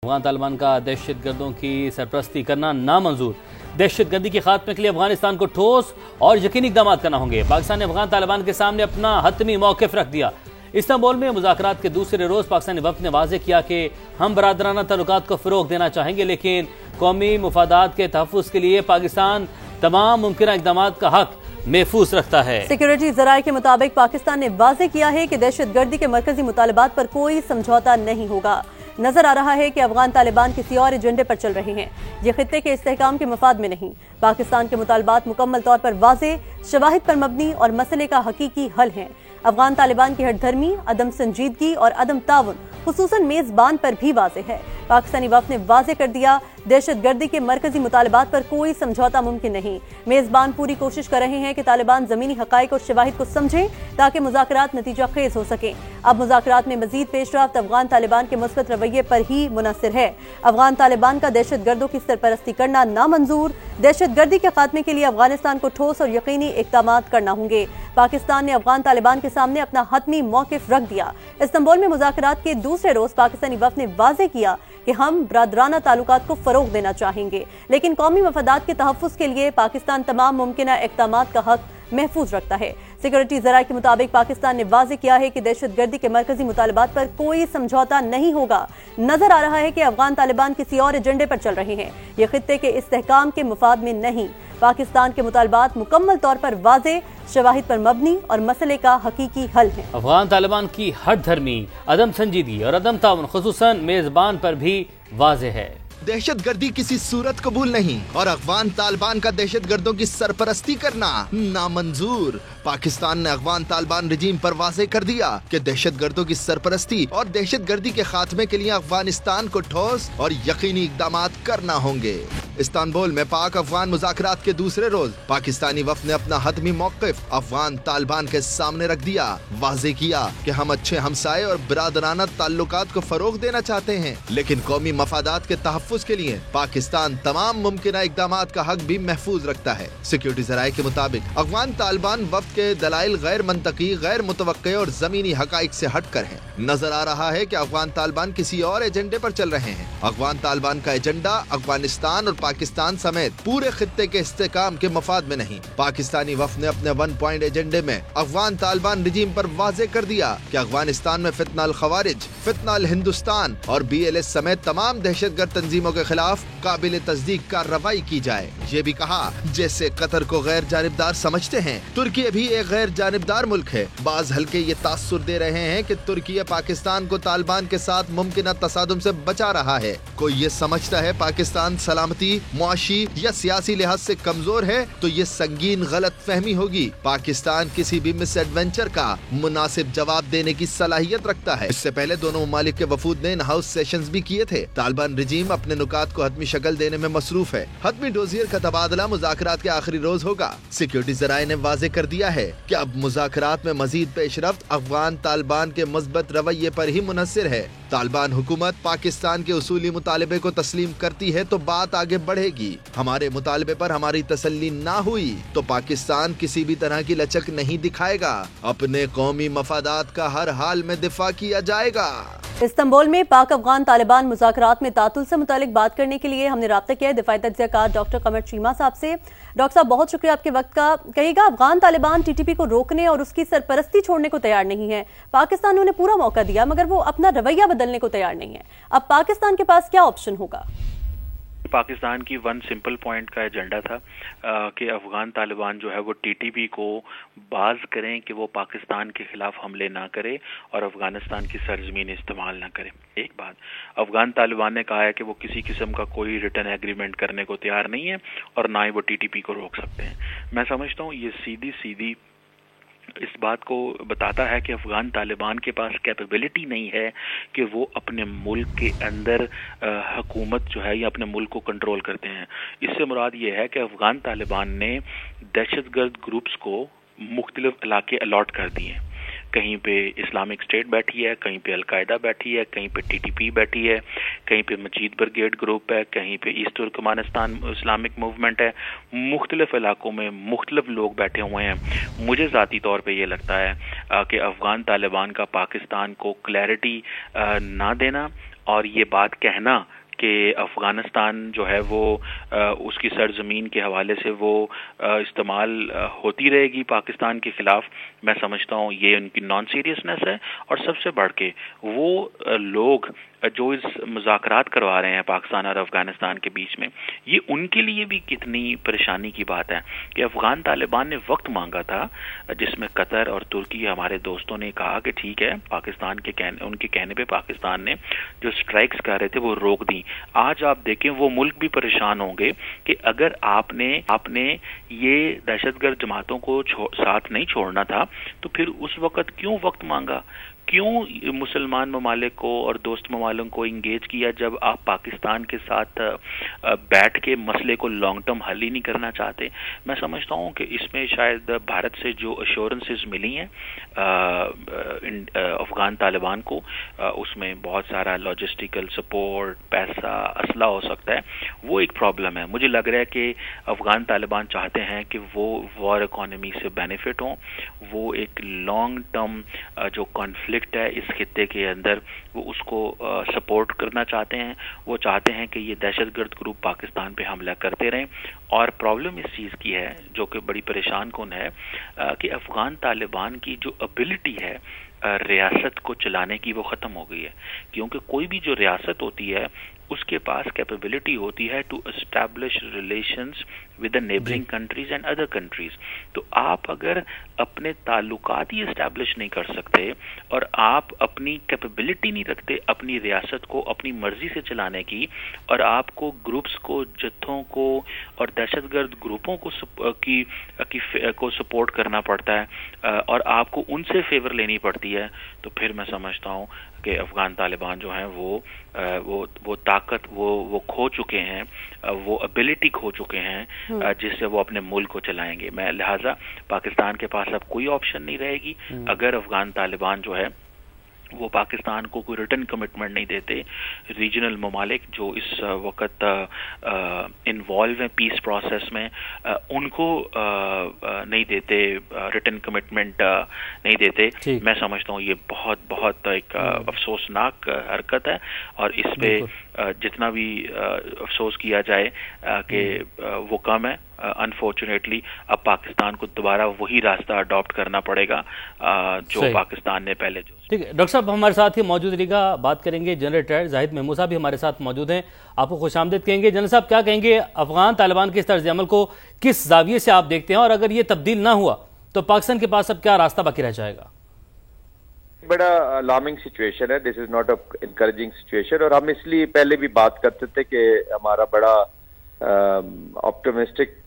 افغان طالبان کا دہشت گردوں کی سرپرستی کرنا نامنظور۔ دہشت گردی کے خاتمے کے لیے افغانستان کو ٹھوس اور یقینی اقدامات کرنا ہوں گے۔ پاکستان نے افغان طالبان کے سامنے اپنا حتمی موقف رکھ دیا۔ استنبول میں مذاکرات کے دوسرے روز پاکستانی وفد نے واضح کیا کہ ہم برادرانہ تعلقات کو فروغ دینا چاہیں گے، لیکن قومی مفادات کے تحفظ کے لیے پاکستان تمام ممکنہ اقدامات کا حق محفوظ رکھتا ہے۔ سیکیورٹی ذرائع کے مطابق پاکستان نے واضح کیا ہے کہ دہشت گردی کے مرکزی مطالبات پر کوئی سمجھوتہ نہیں ہوگا۔ نظر آ رہا ہے کہ افغان طالبان کسی اور ایجنڈے پر چل رہے ہیں، یہ خطے کے استحکام کے مفاد میں نہیں۔ پاکستان کے مطالبات مکمل طور پر واضح، شواہد پر مبنی اور مسئلے کا حقیقی حل ہیں۔ افغان طالبان کی ہٹ دھرمی، عدم سنجیدگی اور عدم تعاون خصوصاً میزبان پر بھی واضح ہے۔ پاکستانی وفد نے واضح کر دیا، دہشت گردی کے مرکزی مطالبات پر کوئی سمجھوتہ ممکن نہیں۔ میزبان پوری کوشش کر رہے ہیں کہ طالبان زمینی حقائق اور شواہد کو سمجھیں تاکہ مذاکرات نتیجہ خیز ہو سکیں۔ اب مذاکرات میں مزید پیش رفت افغان طالبان کے مثبت رویے پر ہی منحصر ہے۔ افغان طالبان کا دہشت گردوں کی سرپرستی کرنا نامنظور۔ دہشت گردی کے خاتمے کے لیے افغانستان کو ٹھوس اور یقینی اقدامات کرنا ہوں گے۔ پاکستان نے افغان طالبان کے سامنے اپنا حتمی موقف رکھ دیا۔ استنبول میں مذاکرات کے دوسرے روز پاکستانی وفد نے واضح کیا کہ ہم برادرانہ تعلقات کو فروغ دینا چاہیں گے، لیکن قومی مفادات کے تحفظ کے لیے پاکستان تمام ممکنہ اقدامات کا حق محفوظ رکھتا ہے۔ سیکیورٹی ذرائع کے مطابق پاکستان نے واضح کیا ہے کہ دہشت گردی کے مرکزی مطالبات پر کوئی سمجھوتہ نہیں ہوگا۔ نظر آ رہا ہے کہ افغان طالبان کسی اور ایجنڈے پر چل رہے ہیں، یہ خطے کے استحکام کے مفاد میں نہیں۔ پاکستان کے مطالبات مکمل طور پر واضح، شواہد پر مبنی اور مسئلے کا حقیقی حل ہے۔ افغان طالبان کی ہٹ دھرمی، عدم سنجیدگی اور عدم تعاون خصوصاً میزبان پر بھی واضح ہے۔ دہشت گردی کسی صورت قبول نہیں اور افغان طالبان کا دہشت گردوں کی سرپرستی کرنا نامنظور۔ پاکستان نے افغان طالبان رجیم پر واضح کر دیا کہ دہشت گردوں کی سرپرستی اور دہشت گردی کے خاتمے کے لیے افغانستان کو ٹھوس اور یقینی اقدامات کرنا ہوں گے۔ استنبول میں پاک افغان مذاکرات کے دوسرے روز پاکستانی وفد نے اپنا حتمی موقف افغان طالبان کے سامنے رکھ دیا۔ واضح کیا کہ ہم اچھے ہمسائے اور برادرانہ تعلقات کو فروغ دینا چاہتے ہیں، لیکن قومی مفادات کے تحفظ کے لیے پاکستان تمام ممکنہ اقدامات کا حق بھی محفوظ رکھتا ہے۔ سیکیورٹی ذرائع کے مطابق افغان طالبان وفد کے دلائل غیر منطقی، غیر متوقع اور زمینی حقائق سے ہٹ کر ہیں۔ نظر آ رہا ہے کہ افغان طالبان کسی اور ایجنڈے پر چل رہے ہیں۔ افغان طالبان کا ایجنڈا افغانستان اور پاکستان سمیت پورے خطے کے استحکام کے مفاد میں نہیں۔ پاکستانی وفد نے اپنے 1 پوائنٹ ایجنڈے میں افغان طالبان رجیم پر واضح کر دیا کہ افغانستان میں فتنہ الخوارج، فتنہ الہندوستان اور BLS سمیت تمام دہشت گرد تنظیموں کے خلاف قابل تصدیق کارروائی کی جائے۔ یہ بھی کہا جیسے قطر کو غیر جانبدار سمجھتے ہیں، ترکی بھی ایک غیر جانبدار ملک ہے۔ بعض حلقے یہ تاثر دے رہے ہیں کہ ترکی پاکستان کو طالبان کے ساتھ ممکنہ تصادم سے بچا رہا ہے۔ کوئی یہ سمجھتا ہے پاکستان سلامتی، معاشی یا سیاسی لحاظ سے کمزور ہے تو یہ سنگین غلط فہمی ہوگی۔ پاکستان کسی بھی مس ایڈونچر کا مناسب جواب دینے کی صلاحیت رکھتا ہے۔ اس سے پہلے دونوں ممالک کے وفود نے ان ہاؤس سیشنز بھی کیے تھے۔ طالبان رجیم اپنے نکات کو حتمی شکل دینے میں مصروف ہے۔ حتمی ڈوزیر کا تبادلہ مذاکرات کے آخری روز ہوگا۔ سیکیورٹی ذرائع نے واضح کر دیا ہے کہ اب مذاکرات میں مزید پیش رفت افغان طالبان کے مثبت رویے پر ہی منحصر ہے۔ طالبان حکومت پاکستان کے اصولی مطالبے کو تسلیم کرتی ہے تو بات آگے بڑھے گی۔ ہمارے مطالبے پر ہماری تسلی نہ ہوئی تو پاکستان کسی بھی طرح کی لچک نہیں دکھائے گا۔ اپنے قومی مفادات کا ہر حال میں دفاع کیا جائے گا۔ استنبول میں پاک افغان طالبان مذاکرات میں تعطل سے متعلق بات کرنے کے لیے ہم نے رابطہ کیا ہے دفاعی تجزیہ کار ڈاکٹر قمر چیمہ صاحب سے۔ ڈاکٹر صاحب بہت شکریہ آپ کے وقت کا۔ کہیے گا افغان طالبان TTP کو روکنے اور اس کی سرپرستی چھوڑنے کو تیار نہیں ہے، پاکستان نے انہیں پورا موقع دیا مگر وہ اپنا رویہ بدلنے کو تیار نہیں ہے۔ اب پاکستان کے پاس کیا آپشن ہوگا؟ پاکستان کی 1 سمپل پوائنٹ کا ایجنڈا تھا کہ افغان طالبان جو ہے وہ TTP کو باز کریں کہ وہ پاکستان کے خلاف حملے نہ کرے اور افغانستان کی سرزمین استعمال نہ کرے۔ ایک بات، افغان طالبان نے کہا ہے کہ وہ کسی قسم کا کوئی ریٹن ایگریمنٹ کرنے کو تیار نہیں ہے اور نہ ہی وہ TTP کو روک سکتے ہیں۔ میں سمجھتا ہوں یہ سیدھی اس بات کو بتاتا ہے کہ افغان طالبان کے پاس کیپیبلٹی نہیں ہے کہ وہ اپنے ملک کے اندر حکومت جو ہے یا اپنے ملک کو کنٹرول کرتے ہیں۔ اس سے مراد یہ ہے کہ افغان طالبان نے دہشت گرد گروپس کو مختلف علاقے الاٹ کر دیے ہیں۔ کہیں پہ اسلامک اسٹیٹ بیٹھی ہے، کہیں پہ القاعدہ بیٹھی ہے، کہیں پہ TTP بیٹھی ہے، کہیں پہ مجید برگیڈ گروپ ہے، کہیں پہ ایسٹ ترکمانستان اسلامک موومنٹ ہے۔ مختلف علاقوں میں مختلف لوگ بیٹھے ہوئے ہیں۔ مجھے ذاتی طور پہ یہ لگتا ہے کہ افغان طالبان کا پاکستان کو کلیئرٹی نہ دینا اور یہ بات کہنا کہ افغانستان جو ہے وہ اس کی سرزمین کے حوالے سے وہ استعمال ہوتی رہے گی پاکستان کے خلاف، میں سمجھتا ہوں یہ ان کی نان سیریسنس ہے. اور سب سے بڑھ کے وہ لوگ جو اس مذاکرات کروا رہے ہیں پاکستان اور افغانستان کے بیچ میں، یہ ان کے لیے بھی کتنی پریشانی کی بات ہے کہ افغان طالبان نے وقت مانگا تھا، جس میں قطر اور ترکی ہمارے دوستوں نے کہا کہ ٹھیک ہے، پاکستان کے ان کے کہنے پہ پاکستان نے جو سٹرائکس کر رہے تھے وہ روک دیں. آج آپ دیکھیں وہ ملک بھی پریشان ہوں گے کہ اگر آپ نے یہ دہشت گرد جماعتوں کو ساتھ نہیں چھوڑنا تھا تو پھر اس وقت کیوں وقت مانگا، کیوں مسلمان ممالک کو اور دوست ممالک کو انگیج کیا جب آپ پاکستان کے ساتھ بیٹھ کے مسئلے کو لانگ ٹرم حل ہی نہیں کرنا چاہتے. میں سمجھتا ہوں کہ اس میں شاید بھارت سے جو ایشورنسز ملی ہیں افغان طالبان کو، اس میں بہت سارا لاجسٹیکل سپورٹ، پیسہ، اسلحہ ہو سکتا ہے، وہ ایک پرابلم ہے. مجھے لگ رہا ہے کہ افغان طالبان چاہتے ہیں کہ وہ وار اکانومی سے بینیفٹ ہوں، وہ ایک لانگ ٹرم جو کانفلکٹ ہے اس خطے کے اندر وہ اس کو سپورٹ کرنا چاہتے ہیں. وہ چاہتے ہیں کہ یہ دہشت گرد گروپ پاکستان پہ حملہ کرتے رہیں. اور پرابلم اس چیز کی ہے جو کہ بڑی پریشان کن ہے کہ افغان طالبان کی جو ابیلٹی ہے ریاست کو چلانے کی وہ ختم ہو گئی ہے، کیونکہ کوئی بھی جو ریاست ہوتی ہے اس کے پاس کیپیبلٹی ہوتی ہے to establish relations with the neighbouring countries and other countries. تو آپ اگر اپنے تعلقات ہی اسٹیبلش نہیں کر سکتے اور آپ اپنی کیپیبلٹی نہیں رکھتے اپنی ریاست کو اپنی مرضی سے چلانے کی، اور آپ کو گروپس کو، جتھوں کو اور دہشت گرد گروپوں کو سپورٹ کرنا پڑتا ہے اور آپ کو ان سے فیور لینی پڑتی ہے، تو پھر میں سمجھتا ہوں کہ افغان طالبان جو ہیں وہ طاقت وہ کھو چکے ہیں، وہ ابیلٹی کھو چکے ہیں جس سے وہ اپنے ملک کو چلائیں گے. لہٰذا پاکستان کے پاس اب کوئی آپشن نہیں رہے گی اگر افغان طالبان جو ہے وہ پاکستان کو کوئی ریٹن کمٹمنٹ نہیں دیتے. ریجنل ممالک جو اس وقت انوالو ہیں پیس پروسیس میں، ان کو نہیں دیتے ریٹن کمٹمنٹ نہیں دیتے. میں سمجھتا ہوں یہ بہت بہت ایک افسوسناک حرکت ہے، اور اس پہ جتنا بھی افسوس کیا جائے کہ وہ کم ہے. انفارچونیٹلی اب پاکستان کو دوبارہ وہی راستہ اڈاپٹ کرنا پڑے گا جو پاکستان نے پہلے جو. ٹھیک ہے ڈاکٹر صاحب، ہمارے ساتھ ہی موجود رہے گا، بات کریں گے. جنرل ریٹائرڈ زاہد محمود صاحب بھی ہمارے ساتھ موجود ہیں، آپ کو خوش آمدید کہیں گے. جنرل صاحب کیا کہیں گے افغان طالبان کے اس طرز عمل کو کس زاویے سے آپ دیکھتے ہیں، اور اگر یہ تبدیل نہ ہوا تو پاکستان کے پاس اب کیا راستہ باقی رہ جائے گا؟ بڑا الارمنگ سچویشن ہے، this is not a encouraging situation. اور ہم اس لیے پہلے بھی بات کرتے تھے کہ ہمارا بڑا آپٹمسٹک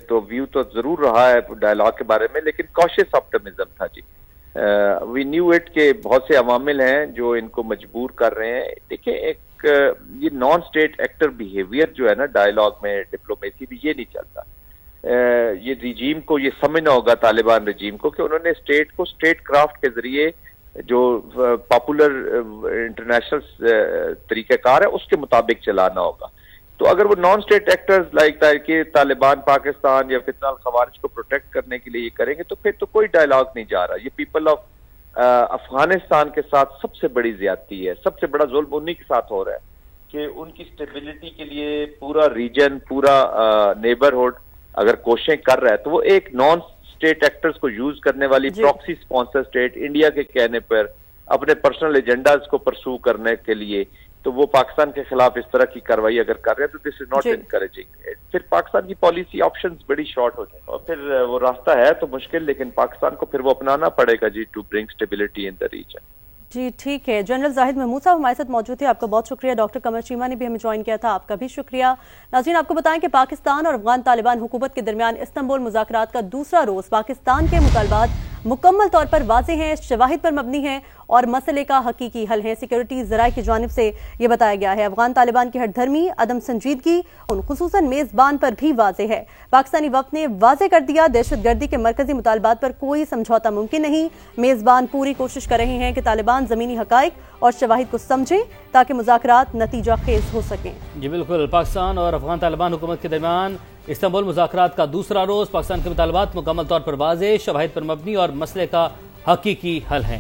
تو ویو تو ضرور رہا ہے ڈائلاگ کے بارے میں، لیکن کوشش آپٹمزم تھا جی. وی نیو اٹ کہ بہت سے عوامل ہیں جو ان کو مجبور کر رہے ہیں. دیکھیں ایک یہ نان اسٹیٹ ایکٹر بیہیویئر جو ہے نا ڈائلاگ میں، ڈپلومیسی بھی یہ نہیں چلتا. یہ رجیم کو یہ سمجھنا ہوگا، طالبان رجیم کو، کہ انہوں نے اسٹیٹ کو اسٹیٹ کرافٹ کے ذریعے جو پاپولر انٹرنیشنل طریقہ کار ہے اس کے مطابق چلانا ہوگا. تو اگر وہ نان اسٹیٹ ایکٹرز لائک کہ طالبان پاکستان یا فتنہ الخوارج کو پروٹیکٹ کرنے کے لیے یہ کریں گے تو پھر تو کوئی ڈائلاگ نہیں جا رہا. یہ پیپل آف افغانستان کے ساتھ سب سے بڑی زیادتی ہے، سب سے بڑا ظلم انہی کے ساتھ ہو رہا ہے کہ ان کی اسٹیبلٹی کے لیے پورا ریجن، پورا نیبرہڈ اگر کوششیں کر رہا ہے تو وہ ایک نان اسٹیٹ ایکٹرز کو یوز کرنے والی پراکسی اسپانسر اسٹیٹ انڈیا کے کہنے پر اپنے پرسنل ایجنڈاز کو پرسو کرنے کے لیے تو وہ پاکستان کے خلاف اس طرح کی کارروائی اگر کر رہے ہیں تو دس از ناٹ انکریجنگ. پھر پاکستان کی پالیسی آپشنز بڑی شارٹ ہو جائیں اور پھر وہ راستہ ہے تو مشکل، لیکن پاکستان کو پھر وہ اپنانا پڑے گا جی to bring stability in the region. جی ٹھیک ہے. جنرل زاہد محمود صاحب ہمارے ساتھ موجود تھے، آپ کا بہت شکریہ. ڈاکٹر قمر چیمہ نے بھی ہمیں جوائن کیا تھا، آپ کا بھی شکریہ. ناظرین آپ کو بتائیں کہ پاکستان اور افغان طالبان حکومت کے درمیان استنبول مذاکرات کا دوسرا روز پاکستان کے مطالبات مکمل طور پر واضح ہیں، شواہد پر مبنی ہیں اور مسئلے کا حقیقی حل ہے. سیکیورٹی ذرائع کی جانب سے یہ بتایا گیا ہے. افغان طالبان کی ہٹ دھرمی، عدم سنجیدگی خصوصاً میزبان پر بھی واضح ہے. پاکستانی وفد نے واضح کر دیا دہشت گردی کے مرکزی مطالبات پر کوئی سمجھوتا ممکن نہیں. میزبان پوری کوشش کر رہے ہیں کہ طالبان زمینی حقائق اور شواہد کو سمجھیں تاکہ مذاکرات نتیجہ خیز ہو سکیں. جی بالکل. پاکستان اور افغان طالبان حکومت کے درمیان استنبول مذاکرات کا دوسرا روز. پاکستان کے مطالبات مکمل طور پر واضح، شواہد پر مبنی اور مسئلے کا حقیقی حل ہیں.